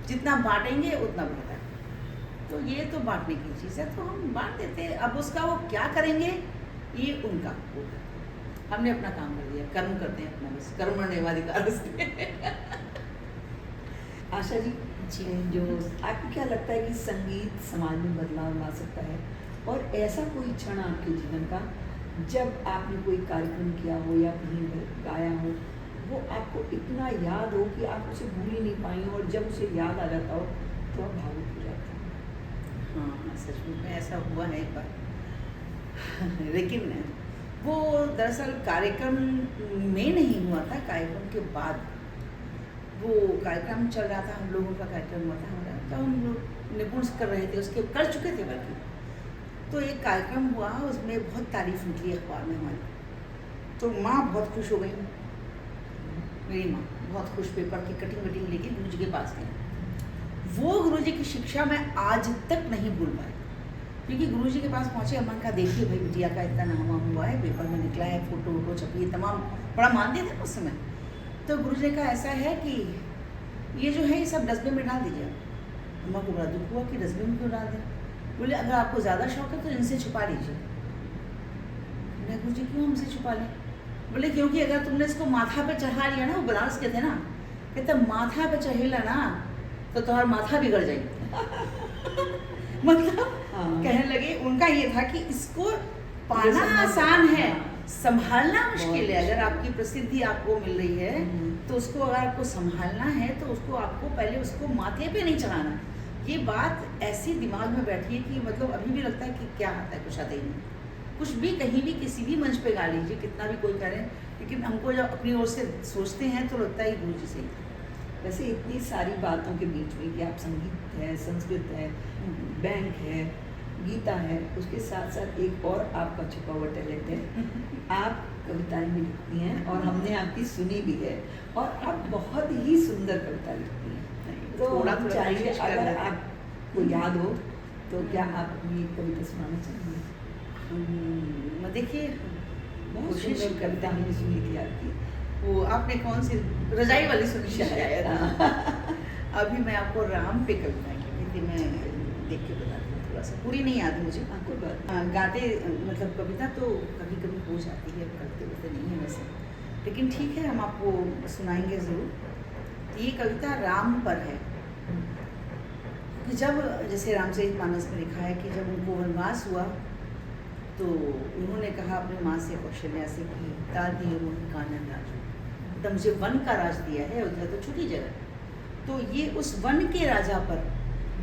जितना बांटेंगे उतना बढ़ता है, तो ये तो बांटने की चीज़ है, तो हम बांट देते हैं। अब उसका वो क्या करेंगे ये उनका होगा, हमने अपना काम कर दिया, कर्म करते हैं अपना, बस कर्मण्येवाधिकार से। आशा जी, जो आपको क्या लगता है कि संगीत समाज में बदलाव ला सकता है, और ऐसा कोई क्षण आपके जीवन का जब आपने कोई कार्यक्रम किया हो या कहीं गाया हो, वो आपको इतना याद हो कि आप उसे भूल ही नहीं पाई हो, और जब उसे याद आ जाता हो तो आप भावुक हो जाते हैं। हाँ हाँ, सचमुच में ऐसा हुआ है एक बार। लेकिन वो दरअसल कार्यक्रम में नहीं हुआ था, कार्यक्रम के बाद। वो कार्यक्रम चल रहा था, हम लोगों का कार्यक्रम हुआ था हमारा, तो हम लोग निपुण कर रहे थे, उसके कर चुके थे बल्कि। तो एक कार्यक्रम हुआ, उसमें बहुत तारीफ निकली अखबार में हमारी। तो माँ बहुत खुश हो गई, मेरी माँ बहुत खुश, पेपर की कटिंग लेके गुरुजी के पास गई। वो गुरुजी की शिक्षा मैं आज तक नहीं भूल पाई, क्योंकि गुरुजी के पास पहुँचे, अमन का देखिए भाई बिटिया का इतना नाम वाम हुआ है, पेपर में निकला है, फोटो वोटो छपी है, तमाम बड़ा मानते थे उस समय। तो गुरुजी का ऐसा है कि ये जो है ये सब डस्टबिन में डाल दीजिए। अम्मा को बड़ा दुख हुआ कि डस्टबिन में क्यों डाल दें। बोले अगर आपको ज़्यादा शौक है तो इनसे छुपा लीजिए। मैं गुरुजी क्यों हमसे छुपा लें? बोले क्योंकि अगर तुमने इसको माथा पे चढ़ा लिया ना, वो बनारस के थे ना, कहते माथा पे चढ़ेला ना तो तुम्हारा माथा बिगड़ जाएगा। मतलब कहने लगे, उनका ये था कि इसको पाना आसान है, संभालना मुश्किल है। अगर आपकी प्रसिद्धि आपको मिल रही है तो उसको अगर आपको संभालना है तो उसको आपको पहले उसको माथे पे नहीं चढ़ाना। ये बात ऐसी दिमाग में बैठी है कि मतलब अभी भी लगता है कि क्या आता है, कुछ आता ही नहीं। कुछ भी कहीं भी किसी भी मंच पे गा लीजिए, कितना भी कोई करे, लेकिन हमको जब अपनी ओर से सोचते हैं तो लगता है गुरुजी से। वैसे इतनी सारी बातों के बीच में कि आप संगीत है, संस्कृत है, बैंक है, गीता है, उसके साथ साथ एक और आपका छुपा हुआ टैलेंट है, आप कविताएं भी लिखती हैं और हमने आपकी सुनी भी है, और आप बहुत ही सुंदर कविता लिखती हैं। तो थोड़ा हम थोड़ा चाहिए कोशिश कर अगर रहे हैं। आपको याद हो तो क्या आप अपनी एक कविता सुनाना चाहेंगे? देखिए बहुत कोशिश सुंदर कविता हमने सुनी थी आपकी। वो आपने कौन सी रजाई वाली सुनी शायद? अभी मैं आपको राम पे कविता लिखी थी, मैं देख के बताती हूँ, थोड़ा सा पूरी नहीं याद मुझे। कोई बात गाते मतलब कविता तो कभी कभी हो जाती है, करते वैसे नहीं है वैसे, लेकिन ठीक है हम आपको सुनाएंगे ज़रूर। ये कविता राम पर है कि जब, जैसे रामचरितमानस में लिखा है कि जब उनको वनवास हुआ तो उन्होंने कहा अपनी माँ से, कौशल्या से कि दादी मोहि कानन राजू, तो मुझे वन का राज दिया है, अयोध्या तो छोटी जगह। तो ये उस वन के राजा पर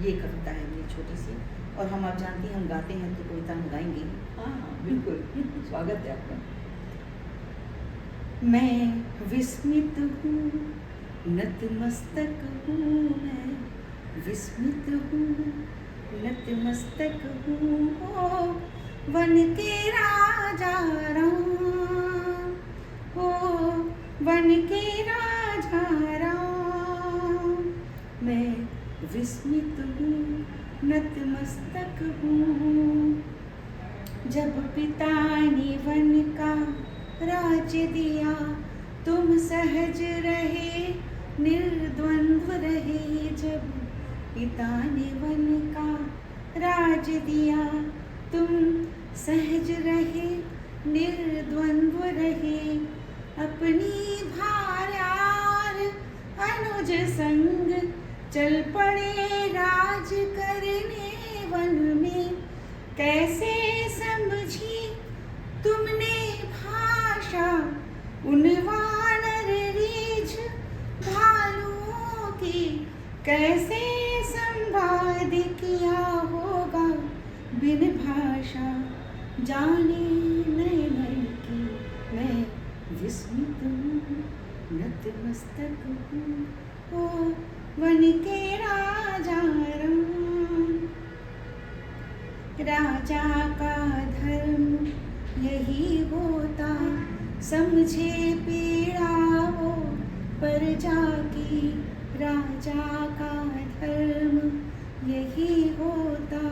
ये कविता है मेरी छोटी सी, और हम आप जानती हैं हम गाते हैं तो कविता हम गाएंगे। हाँ बिल्कुल, स्वागत है आपका। मैं विस्मित हूँ, नतमस्तक हूँ, मैं विस्मित हूँ, नतमस्तक हूँ, वन के राजा राम, ओ वन के राजा राम। मैं विस्मित हूँ, नतमस्तक हूँ, जब पिता ने वन का राज दिया, तुम सहज रहे, निर्द्वंद्व रहे। जब पिता ने वन का राज दिया, तुम सहज रहे, निर्द्वंद्व रहे। अपनी भार्यार अनुज संग चल पड़े राज करने वन में। कैसे समझी तुमने भाषा उन वानर रीछ भालुओं की, कैसे संवाद किया होगा बिन भाषा जाने नयन की। मैं विस्मित हूँ, नतमस्तक हूँ, ओ वन के राजा राम। राजा का धर्म यही होता, समझे पीड़ा वो प्रजा की। राजा का धर्म यही होता,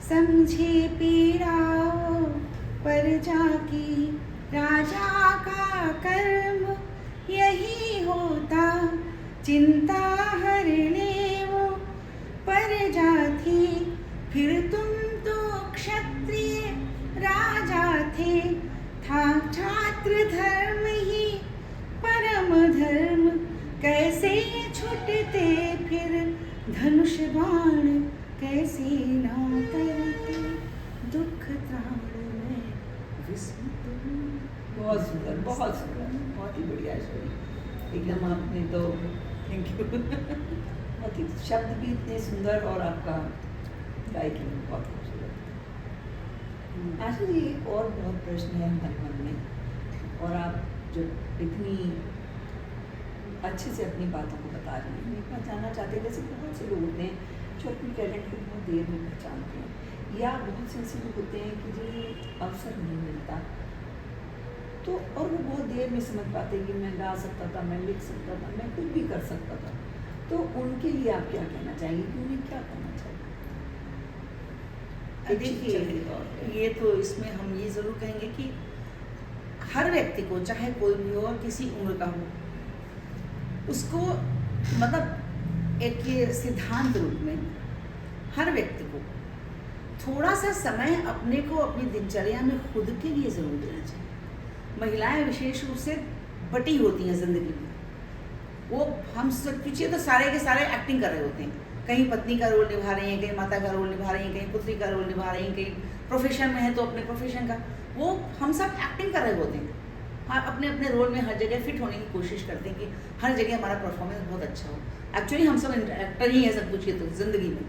समझे पीड़ा वो प्रजा की। राजा का कर्म यही होता, चिंता हर ले वो प्रजा थी। फिर तुम तो क्षत्रिय राजा थे, था छात्र धर्म ही परम धर्म। कैसे छुटते फिर धनुष बाण, कैसे ना करते दुख त्राण। में विस्मृत बहुत सुंदर, बहुत ही बढ़िया आशा जी। एकदम आपने तो थैंक यू। बहुत ही शब्द भी इतने सुंदर और आपका गायकी भी बहुत खूबसूरत। आशा जी एक और बहुत प्रश्न है हमारे मन में, और आप जब इतनी अच्छे से अपनी बातों को बता रहे हैं, एक बात जानना चाहते हैं, जैसे बहुत से लोग होते हैं जो अपने टैलेंट को बहुत देर में पहचानते हैं, या बहुत से ऐसे लोग होते हैं कि जी अवसर नहीं मिलता तो, और वो बहुत देर में समझ पाते हैं कि मैं गा सकता था, मैं लिख सकता था, मैं कुछ भी कर सकता था, तो उनके लिए आप क्या कहना चाहेंगे कि उन्हें क्या करना चाहिए? देखिए ये तो इसमें हम ये ज़रूर कहेंगे कि हर व्यक्ति को, चाहे कोई भी हो और किसी उम्र का हो, उसको मतलब एक ये सिद्धांत रूप में हर व्यक्ति को थोड़ा सा समय अपने को अपनी दिनचर्या में खुद के लिए ज़रूर देना चाहिए। महिलाएं विशेष रूप से बटी होती हैं ज़िंदगी में, वो हम सब पीछे तो सारे के सारे एक्टिंग कर रहे होते हैं, कहीं पत्नी का रोल निभा रही हैं, कहीं माता का रोल निभा रही हैं, कहीं पुत्री का रोल निभा रही हैं, कहीं प्रोफेशन में है तो अपने प्रोफेशन का, वो हम सब एक्टिंग कर रहे होते हैं। हाँ, अपने अपने रोल में हर जगह फिट होने की कोशिश करते हैं कि हर जगह हमारा परफॉर्मेंस बहुत अच्छा हो। एक्चुअली हम सब एक्टर ही हैं सब कुछ, ये तो ज़िंदगी में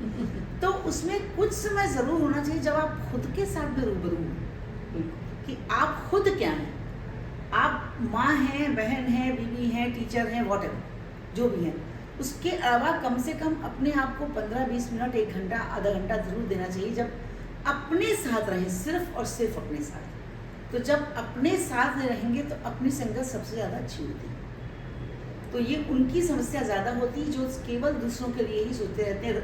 तो उसमें कुछ समय ज़रूर होना चाहिए जब आप खुद के साथ में रूबरू हो कि आप खुद क्या हैं। आप माँ हैं, बहन हैं, बीवी हैं, टीचर हैं, वॉटेवर जो भी हैं, उसके अलावा कम से कम अपने आप को 15-20 मिनट, 1 घंटा, आधा घंटा ज़रूर देना चाहिए जब अपने साथ रहें, सिर्फ और सिर्फ अपने साथ। तो जब अपने साथ में रहेंगे तो अपनी संगत सबसे ज़्यादा अच्छी होती है। तो ये उनकी समस्या ज़्यादा होती है जो केवल दूसरों के लिए ही सोचते रहते हैं,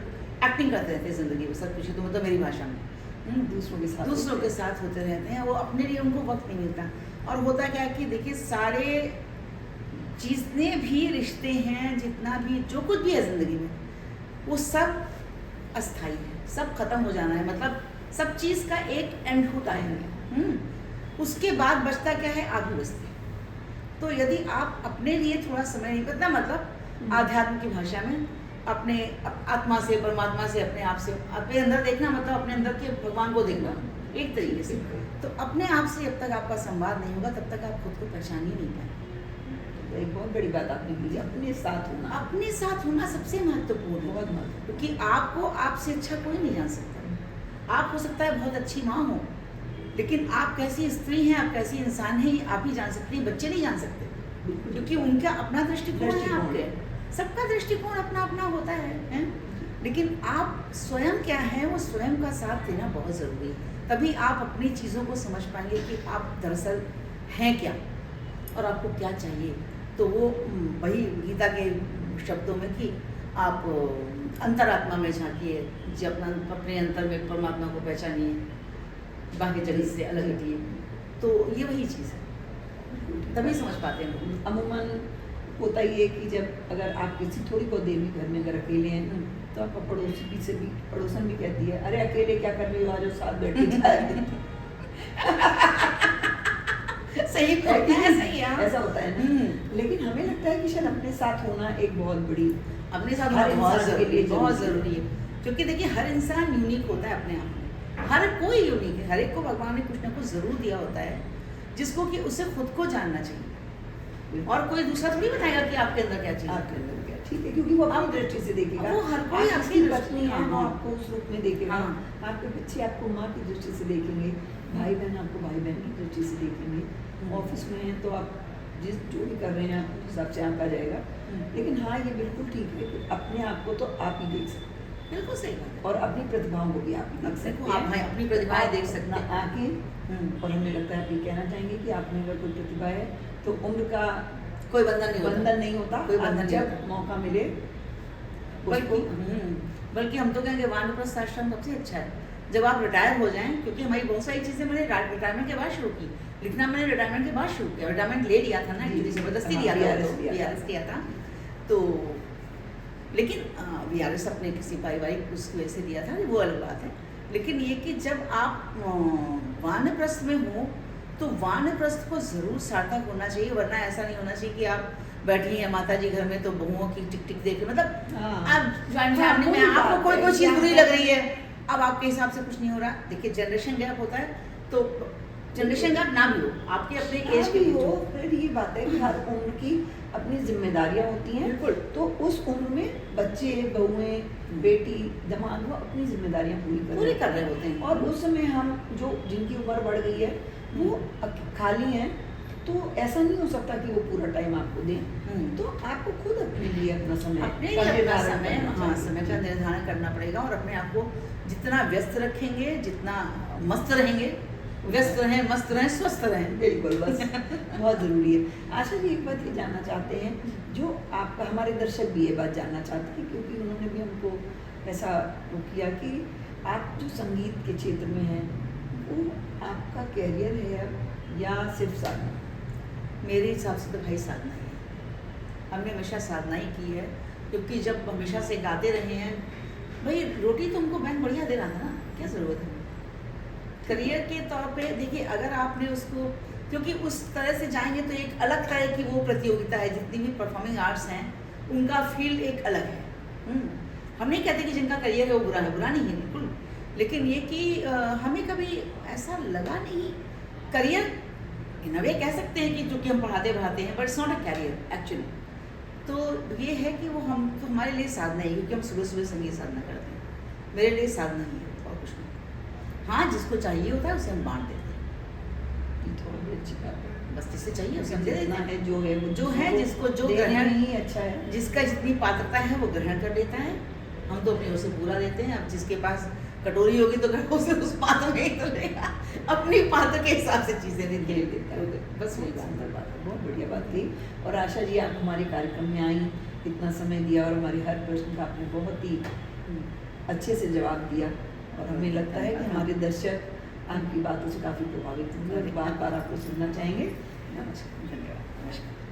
एक्टिंग करते रहते हैं ज़िंदगी में, सब कुछ तो मतलब मेरी भाषा में दूसरों के साथ होते रहते हैं, वो अपने लिए उनको वक्त नहीं मिलता। और होता क्या है कि देखिए सारे जितने भी रिश्ते हैं, जितना भी जो कुछ भी है ज़िंदगी में, वो सब अस्थाई है, सब खत्म हो जाना है, मतलब सब चीज़ का एक एंड होता है। उसके बाद बचता क्या है? आधी बचती। तो यदि आप अपने लिए थोड़ा समय नहीं करता, मतलब आध्यात्म की भाषा में अपने आत्मा से, परमात्मा से, अपने आप से, अपने अंदर देखना, मतलब अपने अंदर के भगवान को देखना एक तरीके से, तो अपने आप से जब तक आपका संवाद नहीं होगा तब तक आप खुद को पहचान ही नहीं पाएंगे। तो एक बहुत बड़ी बात आपने की, अपने साथ होना। अपने साथ होना सबसे महत्वपूर्ण है, बहुत महत्वपूर्ण, क्योंकि आपको आपसे अच्छा कोई नहीं जान सकता। आप हो सकता है बहुत अच्छी माँ हो, लेकिन आप कैसी स्त्री हैं, आप कैसी इंसान हैं, ये आप ही जान सकती हैं, बच्चे नहीं जान सकते, क्योंकि उनका अपना दृष्टिकोण है, आपके सबका दृष्टिकोण अपना अपना होता है? लेकिन आप स्वयं क्या है, वो स्वयं का साथ देना बहुत ज़रूरी है। तभी आप अपनी चीज़ों को समझ पाएंगे कि आप दरअसल हैं क्या और आपको क्या चाहिए। तो वो वही गीता के शब्दों में कि आप अंतरात्मा में झांकिए, जब अपने अंतर में परमात्मा को पहचानिए, बाकी जगत से अलग हटिए। तो ये वही चीज़ है, तभी समझ पाते हैं। अमूमन होता ही है कि जब अगर आप किसी थोड़ी बहुत देर में घर में अगर अकेले हैं तो आपका पड़ोसन भी कहती है, अरे अकेले क्या कर रही हो, आज साथ बैठे सही होता है, सही है, ऐसा होता है ना। लेकिन हमें लगता है कि शायद अपने साथ होना एक बहुत बड़ी, अपने साथ बहुत ज़रूरी है, क्योंकि देखिए हर इंसान यूनिक होता है अपने आप में, हर कोई यूनिक है, हर एक को भगवान ने कुछ ना कुछ ज़रूर दिया होता है जिसको कि उसे खुद को जानना चाहिए, और कोई दूसरा थोड़ी बताएगा कि आपके अंदर क्या चाहिए, आपके अंदर क्या, ठीक है, क्योंकि वो अपनी दृष्टि से देखेगा, वो हर कोई आपकी पत्नी है वो आपको उस रूप में देखेगा, आपके बच्चे आपको माँ की दृष्टि से देखेंगे, भाई बहन आपको भाई बहन की दृष्टि से देखेंगे, ऑफिस में हैं तो आप जो भी कर रहे हैं आपके हिसाब से आंका जाएगा। लेकिन हाँ, ये बिल्कुल ठीक है कि अपने आप को तो आप ही देख सकते हैं, बिल्कुल सही बात है, और अपनी प्रतिभाओं को भी आप ही देख सकते हैं, आप अपनी प्रतिभाएं देख सकते हैं आके। और हमें लगता है आप ये कहना चाहेंगे कि आप में अगर कोई प्रतिभा है तो उम्र का कोई बंधन नहीं होता, कोई बंधन जब मौका मिले बल्कि हम तो कहेंगे वानप्रस्थ आश्रम सबसे अच्छा है जब आप रिटायर हो जाएं, क्योंकि हमारी बहुत सारी चीज़ें मैंने रिटायरमेंट के बाद शुरू की, लिखना मैंने रिटायरमेंट के बाद शुरू किया, रिटायरमेंट ले लिया था ना, ज़बरदस्ती लिया था, दिया था तो, लेकिन VRS अपने किसी पारिवारिक उसकी वजह से दिया था, वो अलग बात है। लेकिन ये कि जब आप वानप्रस्थ में हो तो वानप्रस्थ को ज़रूर सार्थक होना चाहिए, वरना ऐसा नहीं होना चाहिए कि आप बैठी हैं माता जी घर में तो बहुओं की टिक टिक देख, मतलब आप ज्वाइंट फैमिली में आपको कोई चीज़ बुरी लग रही है, अब आपके हिसाब से कुछ नहीं हो रहा। देखिए जनरेशन गैप होता है तो जनरेशन गैप ना भी हो, आपके अपने एज के भी बीच हो, हो। फिर ये बात है कि हर उम्र की अपनी जिम्मेदारियां होती हैं। बिल्कुल। तो उस उम्र में बच्चे, बहुएं, बेटी, दामाद वो अपनी जिम्मेदारियां पूरी कर रहे होते हैं। और उस समय हम जो जिनकी उम्र बढ़ गई है वो खाली हैं, तो ऐसा नहीं हो सकता कि वो पूरा टाइम आपको दें। तो आपको खुद अपने लिए अपना समय अपने का लिए अपना निर्धारण समय, करना हाँ, चाहिए। समय का निर्धारण करना पड़ेगा और अपने आप को जितना व्यस्त रखेंगे, जितना मस्त रहेंगे, व्यस्त रहें, मस्त रहें, स्वस्थ रहें। बिल्कुल, बस बहुत ज़रूरी है। आशा जी एक बात ये जानना चाहते हैं, जो आपका हमारे दर्शक भी ये बात जानना चाहते हैं, क्योंकि उन्होंने भी हमको ऐसा वो किया कि आप जो संगीत के क्षेत्र में हैं वो आपका कैरियर है या सिर्फ साधना? मेरे हिसाब से तो भाई साधना ही है। हमने हमेशा साधना ही की है, क्योंकि जब हमेशा से गाते रहे हैं, भाई रोटी तो हमको बैंक बढ़िया दे रहा था ना, क्या ज़रूरत है? करियर के तौर पे देखिए, अगर आपने उसको, क्योंकि उस तरह से जाएंगे तो एक अलग तरह की वो प्रतियोगिता है। जितनी भी परफॉर्मिंग आर्ट्स हैं उनका फील्ड एक अलग है। हम नहीं कहते कि जिनका करियर है वो बुरा है, बुरा नहीं है बिल्कुल, लेकिन ये कि हमें कभी ऐसा लगा नहीं। करियर इन वे कह सकते हैं कि चूँकि हम पढ़ाते हैं, but it's not a career actually. तो ये है कि वो हम तो हमारे लिए साधना है, क्योंकि हम सुबह सुबह संगीत साधना करते हैं। मेरे लिए साधना ही है और कुछ नहीं। हाँ, जिसको चाहिए होता है उसे हम बांट देते हैं। ये तो बड़ी अच्छी बात है। बस जिससे चाहिए उसे हम दे देते जितना हैं। है जो है वो जो है, जिसको जो देना ग्रहण, ही अच्छा है। जिसका जितनी पात्रता है वो ग्रहण कर लेता है। हम तो अपनी ओर से पूरा देते हैं। अब जिसके पास कटोरी होगी तो उसे उस पात्र में ही तो लेगा, अपनी पात्र के हिसाब से चीज़ें नहीं दे देता है। बस वही बात सुंदर है। बात है, बहुत बढ़िया बात थी। और आशा जी आप हमारे कार्यक्रम में आई, इतना समय दिया और हमारे हर प्रश्न का आपने बहुत ही अच्छे से जवाब दिया, और हमें लगता है कि हमारे दर्शक आपकी बातों से काफ़ी प्रभावित होंगे और बार बार आपको सुनना चाहेंगे। नमस्कार। धन्यवाद। नमस्कार।